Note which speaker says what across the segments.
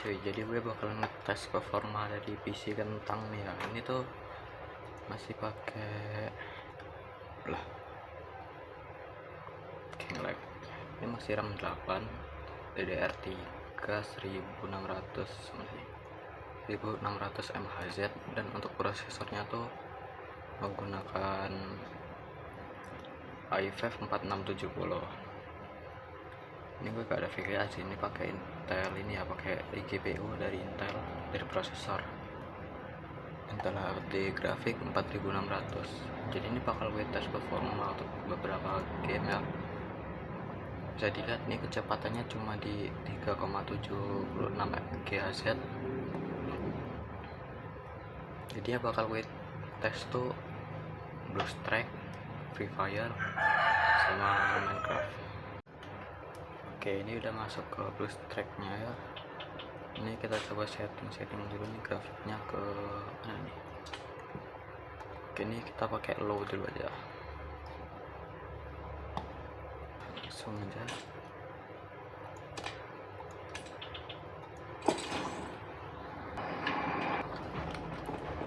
Speaker 1: Cuy, jadi gue bakal ngetes performa dari PC kentang nih ya. Ini tuh masih pakai lah lag. Ini masih RAM 8 DDR3 1600 MHz, dan untuk prosesornya tuh menggunakan i5 4670. Ini gue gak ada VGA sih, ini pakai Intel, ini ya pakai GPU dari Intel, dari prosesor Intel HD grafik 4600. Jadi ini bakal gue tes performa untuk beberapa game ya. Bisa dilihat nih kecepatannya cuma di 3,76 GHz. Jadi ya bakal gue tes tuh BlueStacks, Free Fire, sama Minecraft. Oke, ini udah masuk ke BlueStacks-nya ya. Ini kita coba setting dulu nih grafiknya ke mana nih. Oke, ini kita pakai low dulu aja. Langsung aja.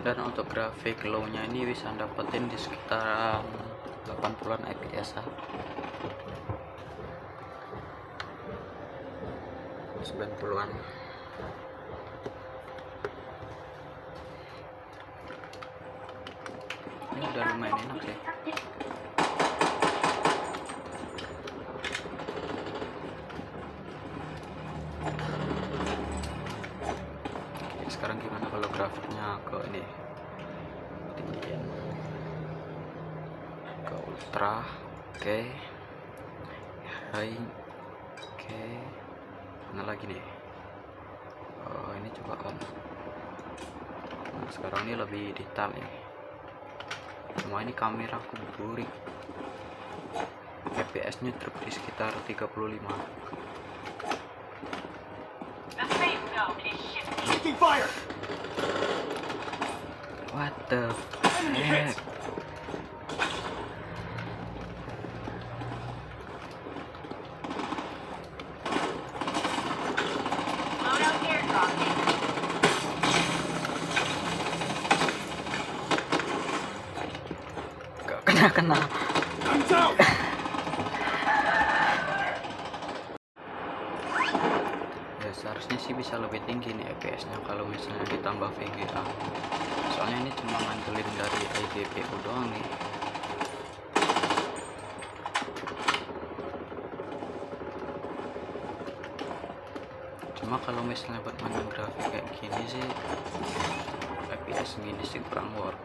Speaker 1: Dan untuk grafik low-nya ini bisa dapetin di sekitar 80-an fps ya. 90-an. Ini udah lumayan enak sih. Oke, sekarang gimana kalau grafiknya ke ini tinggiin ke ultra. Oke, high. Oke, mana lagi nih? Ini coba on. Nah, sekarang ini lebih detail nih. Cuma ini kamera aku burik, fps nya drop di sekitar 35. What the heck? Gak kena. Ya seharusnya sih bisa lebih tinggi nih fps nya kalau misalnya ditambah VGA, soalnya ini cuma ngandelin dari iGPU doang nih. Cuma kalau misalnya buat main grafik kayak gini sih fps segini sih kurang worth.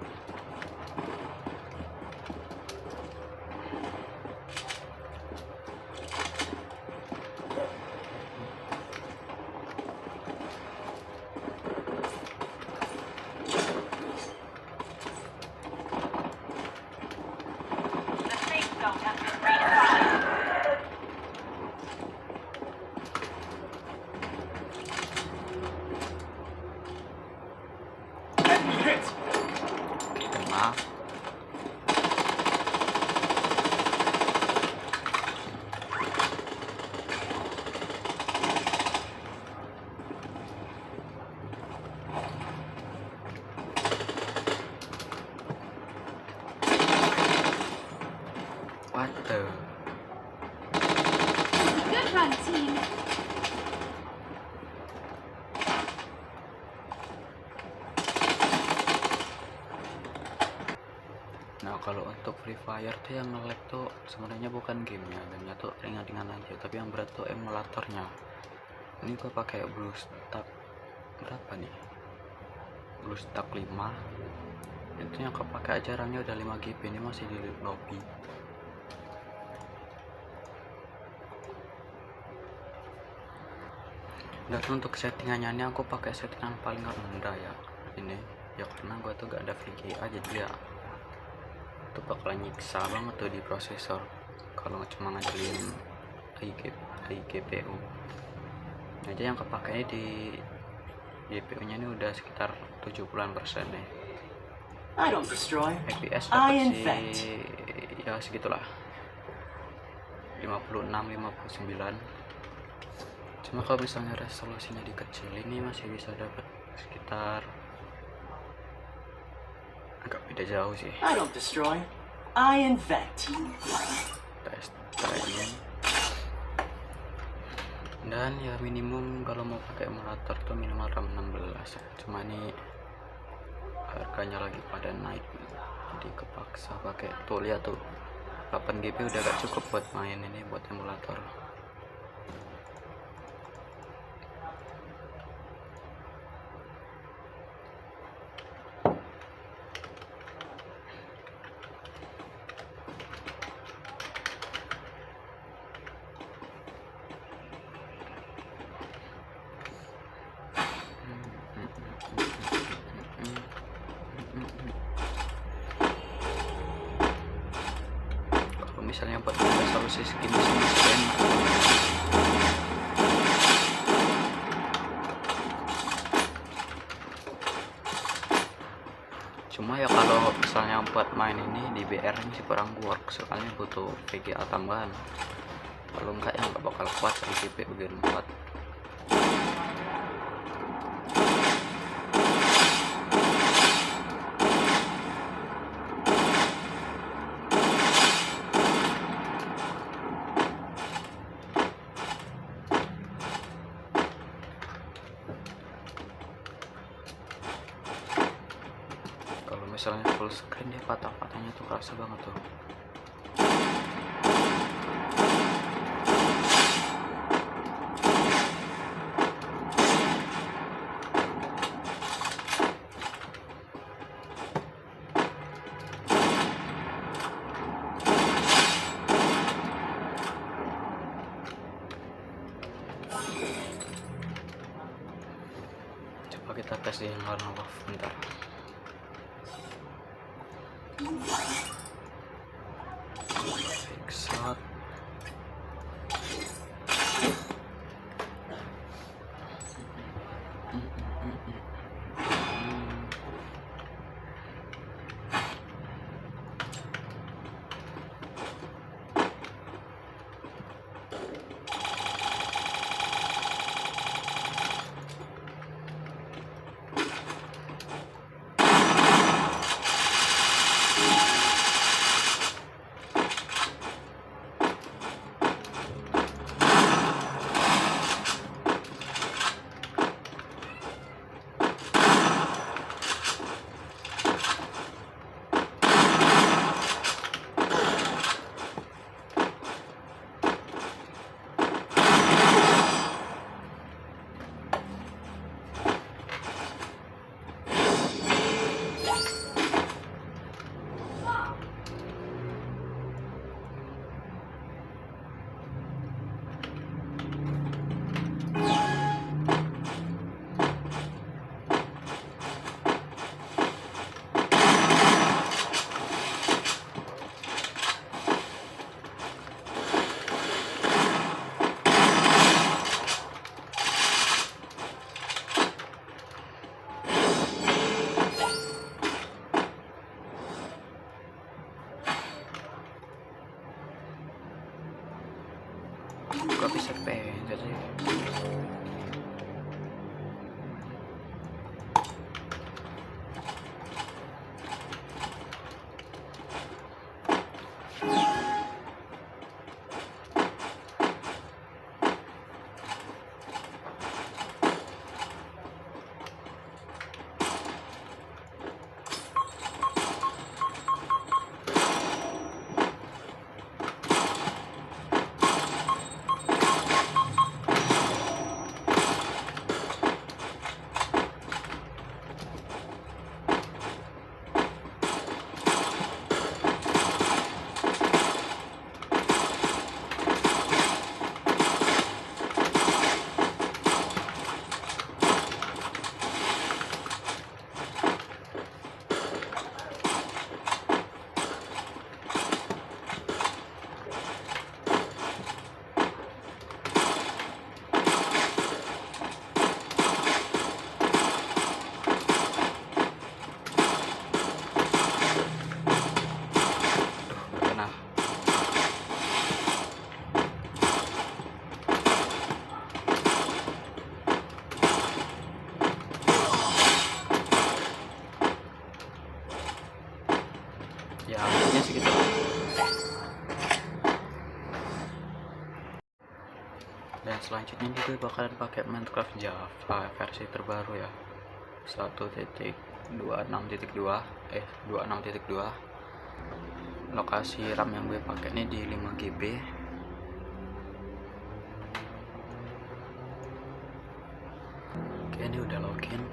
Speaker 1: Kena. What the?
Speaker 2: Good run, team.
Speaker 1: Nah, kalau untuk Free Fire tuh yang nge-lag tuh sebenarnya bukan gamenya, gamenya tuh ringan-ringan aja, tapi yang berat tuh emulatornya. Ini gua pakai BlueStacks berapa nih? BlueStacks 5. Itu yang kepake aja RAM-nya udah 5 GB, ini masih di lobby. Dan untuk settingannya ini aku pakai settingan paling rendah ya. Ini ya karena gua tuh gak ada VGA, jadi ya itu bakalan nyiksa banget tuh di prosesor kalau cuma ngandelin iGPU aja. Yang kepakainya di GPU nya ini udah sekitar 70% nih.
Speaker 3: I don't destroy.
Speaker 1: FPS
Speaker 3: I
Speaker 1: dapat
Speaker 3: infect.
Speaker 1: sih ya segitulah, 56 59. Cuma kalau misalnya resolusinya dikecil ini masih bisa dapat sekitar agak beda jauh sih.
Speaker 3: I don't destroy. I invent.
Speaker 1: Tes training. Dan ya minimum kalau mau pakai emulator tuh minimal RAM 16 ya. Cuma ini harganya lagi pada naik, jadi kepaksa pakai. Tuh lihat tuh 8 GB udah gak cukup buat main ini, buat emulator. Kalau misalnya buat resolusi segini sih masih enak. Cuma ya kalau misalnya buat main ini di BR ini sih kurang work, soalnya butuh VGA tambahan. Kalau enggak ya nggak bakal kuat GPU Gen 4. Kalau misalnya full screen dia patah-patahnya tuh kerasa banget tuh. Coba kita tes di Lenovo bentar. Fixat. selanjutnya nih gue bakalan pakai Minecraft Java versi terbaru ya, 1.26.2 26.2. Lokasi RAM yang gue pakai ini di 5 GB. Oke, ini udah login.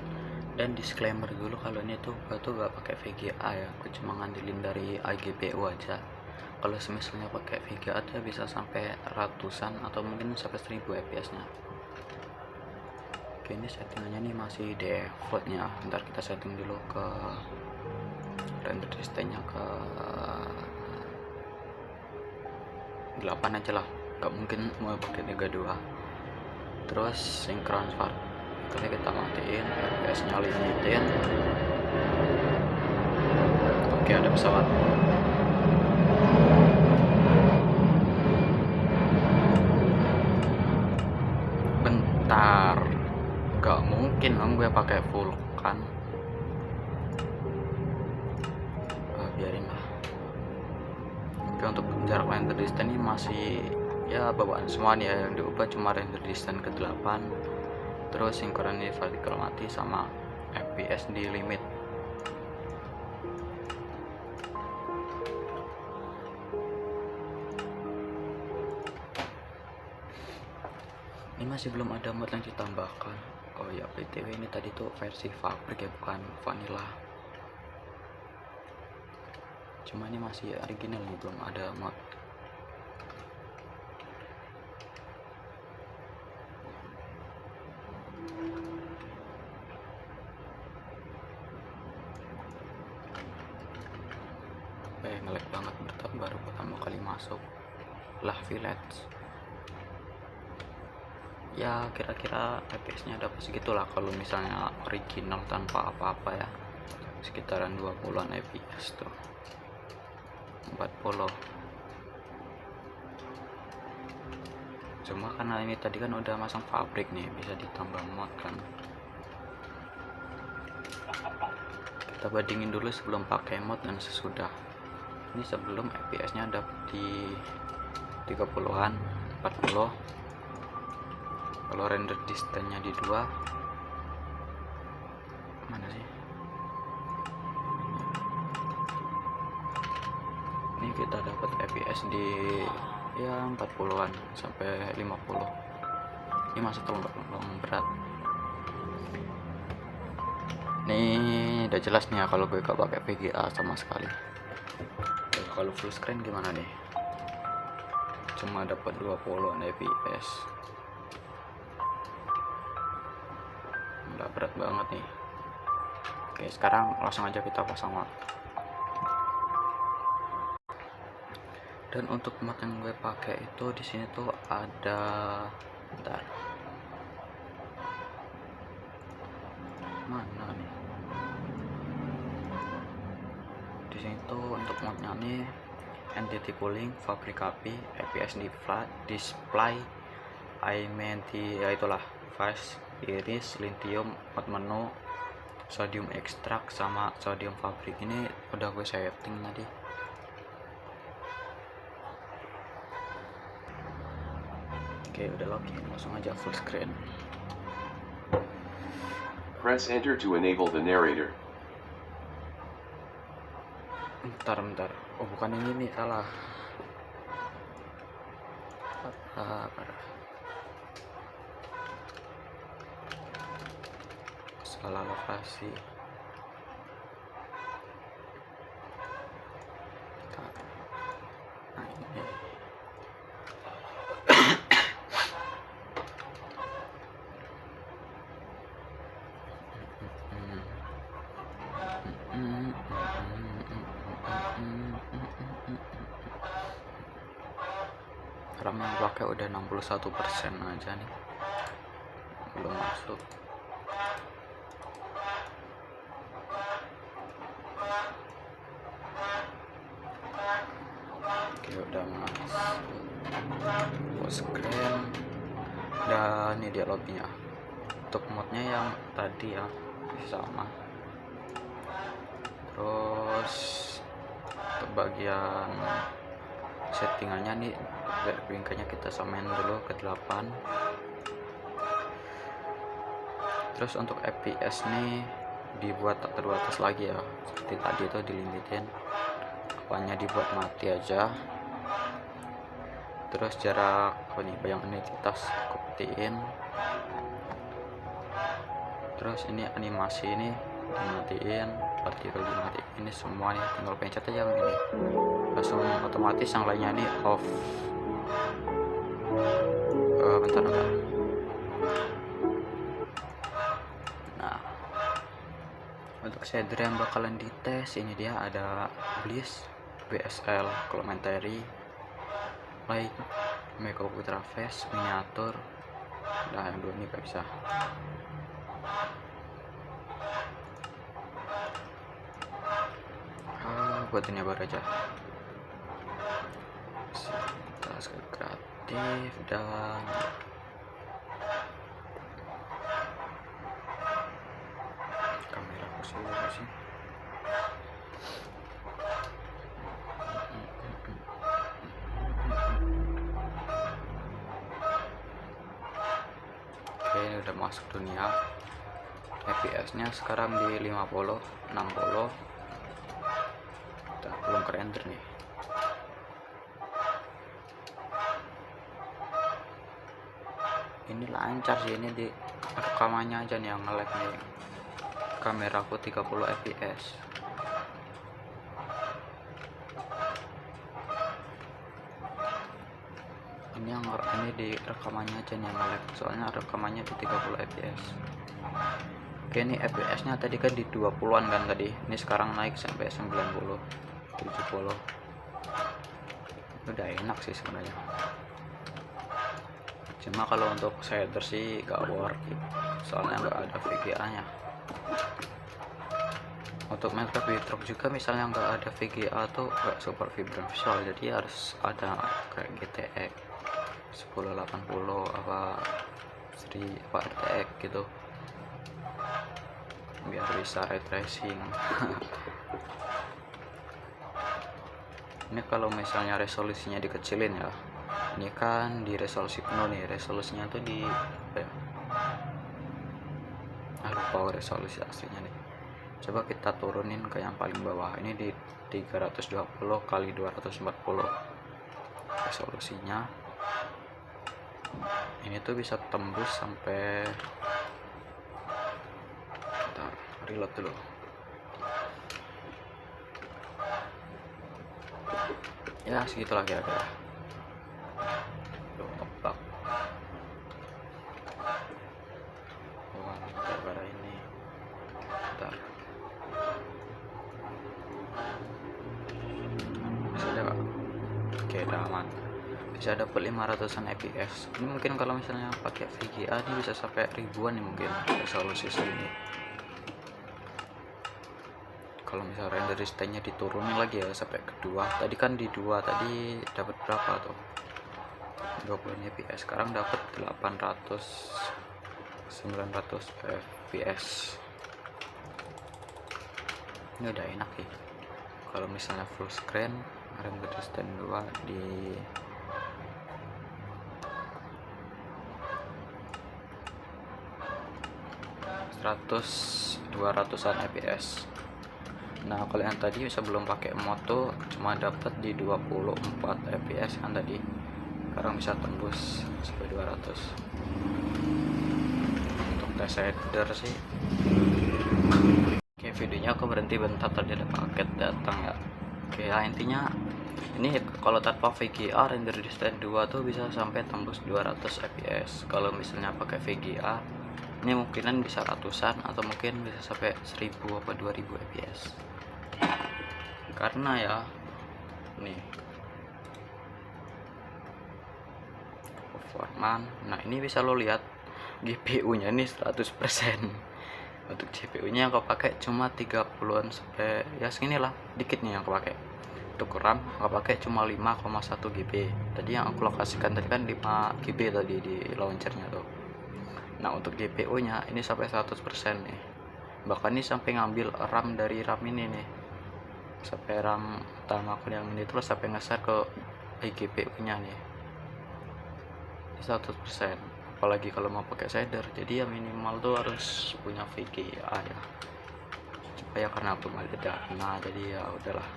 Speaker 1: Dan disclaimer dulu, kalau ini tuh gue tuh gak pakai VGA ya, gue cuma ngandelin dari iGPU aja. Kalau misalnya pakai VGA tuh bisa sampai ratusan atau mungkin sampai 1000 fps nya. Oke, ini settingannya nih masih defaultnya. Ntar kita setting dulu ke render distance nya ke 8 aja lah, gak mungkin mau pakai 32. Terus synchron start kali kita matiin, fps nya limitin. Oke, ada pesawat. Bentar, gak mungkin dong gue pakai Vulkan. Biarin lah. Oke, untuk jarak render distance ini masih ya bawaan semua nih ya, yang diubah cuma render distance ke 8, terus sinkronnya vertical mati, sama fps di limit. Ini masih belum ada mod yang ditambahkan. Oh ya, btw ini tadi tuh versi fabrik ya, bukan vanilla. Cuma ini masih original nih, belum ada mod. Ngelag banget, baru pertama kali masuk lah village. Ya kira-kira fps nya dapat segitulah kalau misalnya original tanpa apa-apa ya, sekitaran 20-an fps tuh, 40. Cuma karena ini tadi kan udah masang pabrik nih, bisa ditambah mod kan. Kita bandingin dulu sebelum pakai mod dan sesudah. Ini sebelum fps nya dapat di 30-an, 40. Kalau render distance nya di 2, mana sih ini, kita dapat fps di ya 40-an sampai 50. Ini masih terlalu berat. Nih udah jelas nih ya kalau gue gak pakai VGA sama sekali. Kalau full screen gimana nih, cuma dapat 20 fps. Udah berat banget nih. Oke, sekarang langsung aja kita pasang mod. Dan untuk mod yang gue pakai itu di sini tuh ada, bentar, mana nih? Di sini tuh untuk modnya nih entity cooling, fabric API, fps di flat display, imenti ya itulah, fast iris, lithium, mod menu, sodium extract sama sodium fabric. Ini udah gue setting tadi. Oke, udah login, langsung aja full screen.
Speaker 2: Press enter to enable the narrator.
Speaker 1: Bentar. Oh, bukan ini nih, salah. Salah lokasi. Nah, ini. RAM yang pakai udah 61% aja nih, belum masuk. Oke, udah masuk full screen. Dan ini dia lobbynya. Untuk modnya yang tadi ya sama. Terus untuk bagian settingannya nih, bingkainya kita samain dulu ke 8. Terus untuk FPS nih dibuat tak terbatas lagi ya, seperti tadi itu dilimitin, apanya dibuat mati aja. Terus jarak bayang identitas aku ketiin. Terus ini animasi ini dimatiin, partikel dimatiin, ini semua nih tinggal pencet aja yang ini langsung otomatis, yang lainnya ini off. Bentar. Nah, untuk shader yang bakalan dites ini dia ada Bliss, BSL, Complementary, Light, Make Ultra Face, Miniatur. Nah, yang dua ini gak bisa. Buat ini baru aja. Tas kreatif dan kamera khusus sih. Oke, ini udah masuk dunia. FPS nya sekarang di 50, 60. Belum ke render nih. Ini lancar sih, ini di rekamannya aja nih yang nge-lag nih. Kameraku 30 fps. Ini di rekamannya aja nih yang nge-lag, soalnya rekamannya di 30 fps. Oke, ini fps nya tadi kan di 20-an kan tadi, ini sekarang naik sampai 90, 70. Udah enak sih sebenarnya, cuma kalau untuk shader sih gak worth it, soalnya nggak ada VGA nya. Untuk Minecraft Bedrock juga misalnya nggak ada VGA tuh nggak super vibrant visual, jadi harus ada kayak GTX 1080 apa RTX gitu biar bisa ray tracing. Ini kalau misalnya resolusinya dikecilin ya, ini kan di resolusi penuh nih, resolusinya tuh di apa ya, lupa resolusi aslinya nih. Coba kita turunin ke yang paling bawah, ini di 320 kali 240 resolusinya. Ini tuh bisa tembus sampai, bentar, reload dulu. Ya segitulah kira-kira. Opak. Gara-gara ini. Bentar. Bisa ada gak? Oke, udah aman. Bisa dapat 500an fps. Ini mungkin kalau misalnya pakai VGA ini bisa sampai ribuan nih mungkin resolusi segini. Kalau misalnya render distance-nya diturunin lagi ya sampai kedua, tadi kan di 2 tadi dapat berapa tuh, 20 fps, sekarang dapat 800 900 fps. Ini udah enak sih. Kalau misalnya full screen render distance 2 di 200an fps. Nah, kalau yang tadi sebelum pakai mod tuh cuma dapat di 24 fps kan tadi, sekarang bisa tembus sampai 200. Untuk tes shader sih, oke, videonya aku berhenti bentar, tadi ada paket datang ya. Oke ya, intinya ini kalau tanpa VGA render distance 2 tuh bisa sampai tembus 200 fps. Kalau misalnya pakai VGA ini mungkinan bisa ratusan atau mungkin bisa sampai 1000 apa 2000 fps. Karena ya nih performan, nah ini bisa lo lihat GPU nya ini 100%. Untuk CPU nya yang aku pakai cuma 30an sampai ya segini lah, dikit nih yang aku pakai. Untuk RAM aku pakai cuma 5,1 GB. Tadi yang aku lokasikan tadi kan 5 GB tadi di launchernya tuh. Nah, untuk GPU nya ini sampai 100% nih, bahkan ini sampai ngambil RAM dari RAM ini nih, sampai RAM utama aku yang ini terus sampai nge-share ke GPU nya nih 100%. apalagi kalau mau pakai shader. Jadi ya minimal tuh harus punya VGA ya, supaya karena belum ada dana, jadi ya udahlah.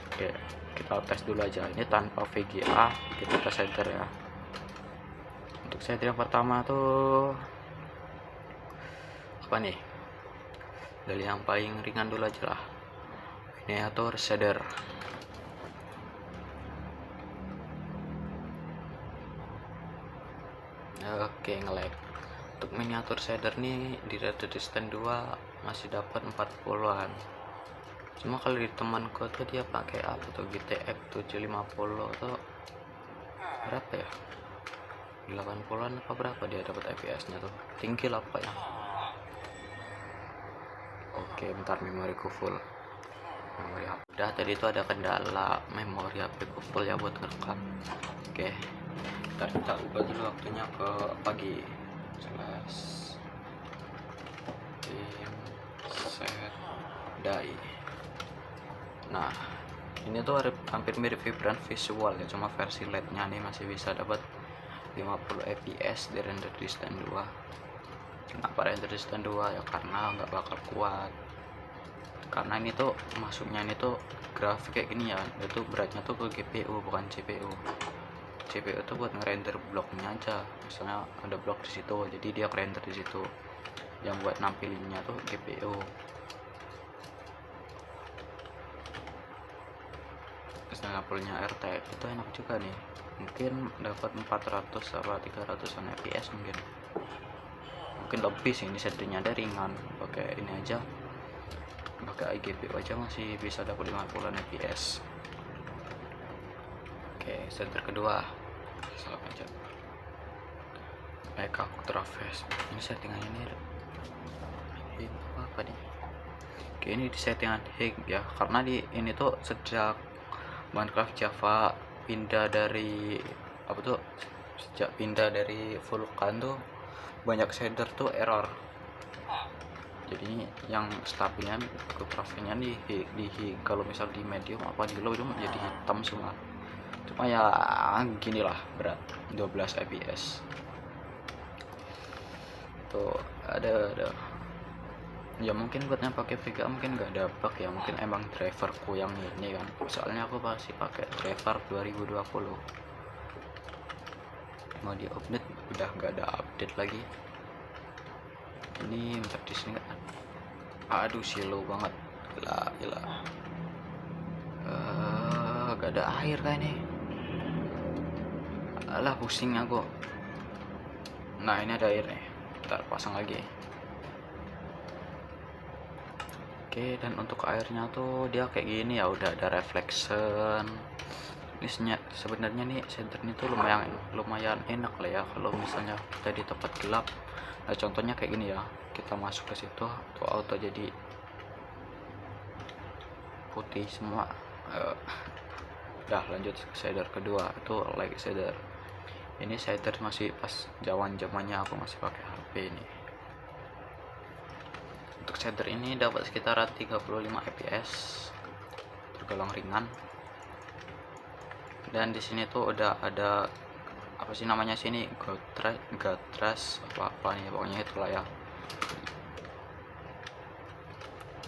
Speaker 1: Oke, kita tes dulu aja ini tanpa VGA, kita tes shader ya. Untuk shader yang pertama tuh apa nih, dari yang paling ringan dulu aja lah, miniatur shader. Oke, nge-lag. Untuk miniatur shader nih di Red Dead Redemption 2 masih dapat 40-an. Cuma kalau di temanku tuh dia pakai apa tuh, GTX 750 tuh berapa ya, 80-an apa berapa dia dapat FPS nya tuh, tinggi lah pokoknya. Oke, bentar, memoriku full. Memori HP udah, tadi itu ada kendala memori HP ku full ya buat ngerekam. Oke, kita ubah dulu waktunya ke pagi. Jelas tim set die. Nah, ini tuh hampir mirip Vibrant Visual ya, cuma versi LED nya nih masih bisa dapat 50 fps di Red Dead Redemption 2. Kenapa Red Dead Redemption 2 ya, karena nggak bakal kuat, karena ini tuh masuknya ini tuh grafik kayak gini ya, itu beratnya tuh ke GPU bukan CPU. CPU tuh buat ngerender bloknya aja, misalnya ada blok di situ jadi dia render di situ, yang buat nampilinnya tuh GPU. Sampelnya RTX itu enak juga nih, mungkin dapat 400 atau 300 fps mungkin lebih sih. Ini settingnya ada ringan, pakai ini aja, pakai iGPU aja masih bisa dapat 50 fps. Oke, center kedua salah pencet Eka Traves. Ini settingan ini apa nih. Oke, ini di settingan hig ya, karena di ini tuh sejak Minecraft Java pindah dari apa tuh, sejak pindah dari Vulkan tuh banyak shader tuh error. Jadi yang stabilnya grafiknya di kalau misal di medium apa di low itu jadi hitam semua. Cuma ya gini lah, berat 12 fps tuh ada ya. Mungkin buatnya pakai VGA mungkin nggak ada bug ya, mungkin emang driverku yang ini kan, soalnya aku masih pakai driver 2020. Mau di update udah nggak ada update lagi. Ini bentar di sini kan, aduh slow banget, gila. Gak ada air kan ini, alah pusing aku. Nah ini ada air nih, ntar pasang lagi. Oke, dan untuk airnya tuh dia kayak gini ya, udah ada reflection. Ini sebenarnya nih shader ini tuh lumayan enak lah ya kalau misalnya kita di tempat gelap. Nah contohnya kayak gini ya, kita masuk ke situ tuh auto jadi putih semua. Udah lanjut ke shader kedua, itu like shader. Ini shader masih pas zamannya aku masih pakai HP ini. Untuk shader ini dapat sekitar 35 fps, tergolong ringan. Dan di sini tuh udah ada apa sih namanya sini, Gatras apa nih pokoknya itulah ya.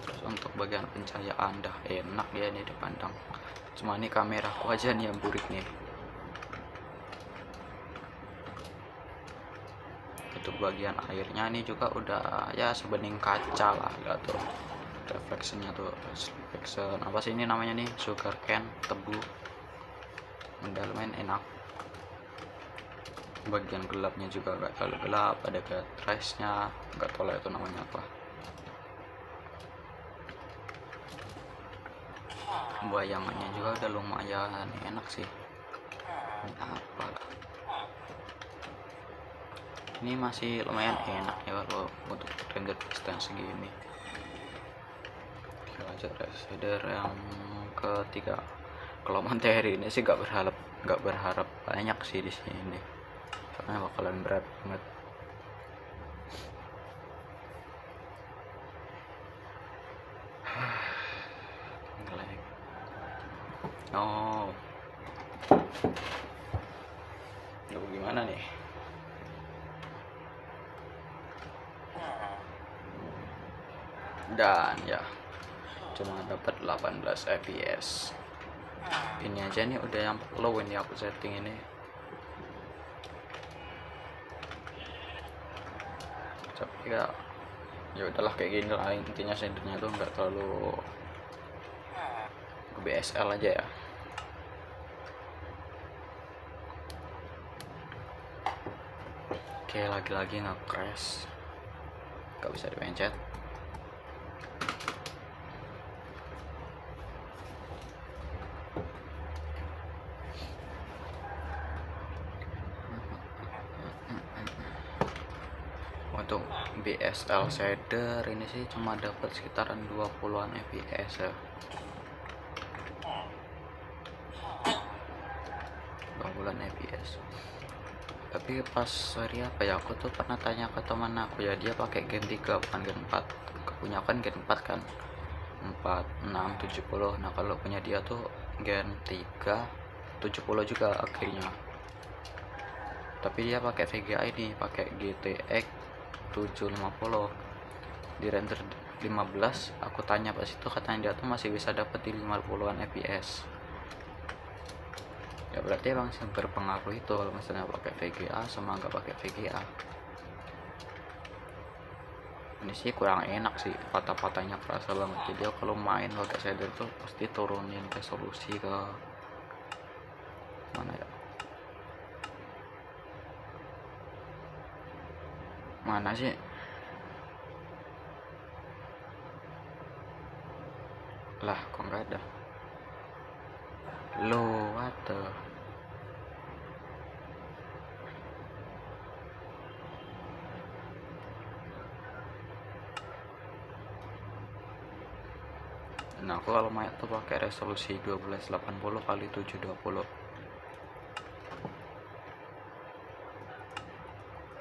Speaker 1: Terus untuk bagian pencahayaan dah enak ya nih dipandang. Cuma ini kameraku aja nih yang burik nih. Untuk bagian airnya ini juga udah ya sebening kaca lah, lihat tuh reflectionnya tuh, reflection apa sih ini namanya nih, sugar cane, tebu, mendalamin enak. Bagian gelapnya juga gak terlalu gelap, ada gatras nya, nggak tahu lah itu namanya apa. Bayangannya juga udah lumayan enak sih. Ini apa lah, ini masih lumayan enak ya kalau untuk render distance segini. Kita lanjut shader yang ketiga. Kalau materi ini sih nggak berharap banyak sih di sini, karena bakalan berat banget. Oh, gimana nih? dan ya cuma dapat 18 fps. Ini aja nih udah yang low ini aku setting ini. Tapi ya udahlah kayak gini lah, intinya sendernya tuh nggak terlalu BSL aja ya. Oke, lagi-lagi nge-crash, nggak bisa dipencet. Untuk BSL shader ini sih cuma dapat sekitaran 20-an fps ya. 20-an fps. Tapi pas hari apa ya, aku tuh pernah tanya ke teman aku ya, dia pakai Gen 3 bukan Gen 4. Punya kan Gen 4 kan, 4, 6, 70. Nah kalau punya dia tuh Gen 3 70 juga akhirnya. Tapi dia pakai VGA ini, pakai GTX 750 di render 15. Aku tanya pas itu, katanya dia tuh masih bisa dapat di 50-an fps. Ya berarti emang berpengaruh itu kalau misalnya pakai VGA sama nggak pakai VGA. Ini sih kurang enak sih, patah-patahnya kerasa banget. Jadi kalau main pakai shader tuh pasti turunin resolusi ke mana ya, mana sih, lah kok nggak ada lo, what the. Nah aku kalau main tuh pakai resolusi 1280 kali 720,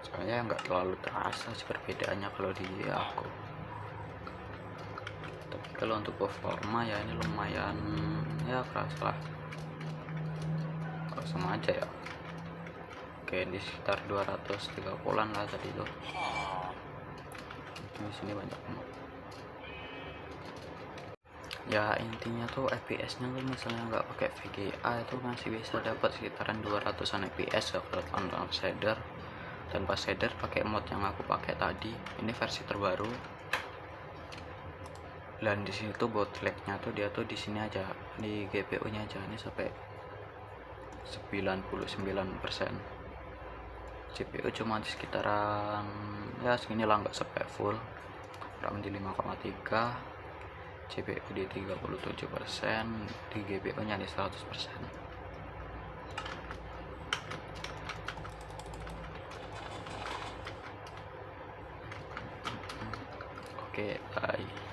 Speaker 1: soalnya nggak terlalu terasa sih perbedaannya kalau di aku. Tapi kalau untuk performa ya ini lumayan ya kerasa lah, sama aja ya. Oke, di sekitar 230-an lah tadi tuh. Di sini banyak banget. Ya intinya tuh fps nya tuh misalnya nggak pakai VGA itu masih bisa dapat sekitaran 200-an fps ya kalau tanpa shader. Tanpa shader pakai mod yang aku pakai tadi, ini versi terbaru. Dan di sini tuh bottlenecknya tuh dia tuh di sini aja, di GPU nya aja, ini sampai 99%. CPU cuma di sekitaran ya segini lah, nggak sampai full. RAM di 5,3, CPU di 37%, di GPU nya di 100%. Oke, bye.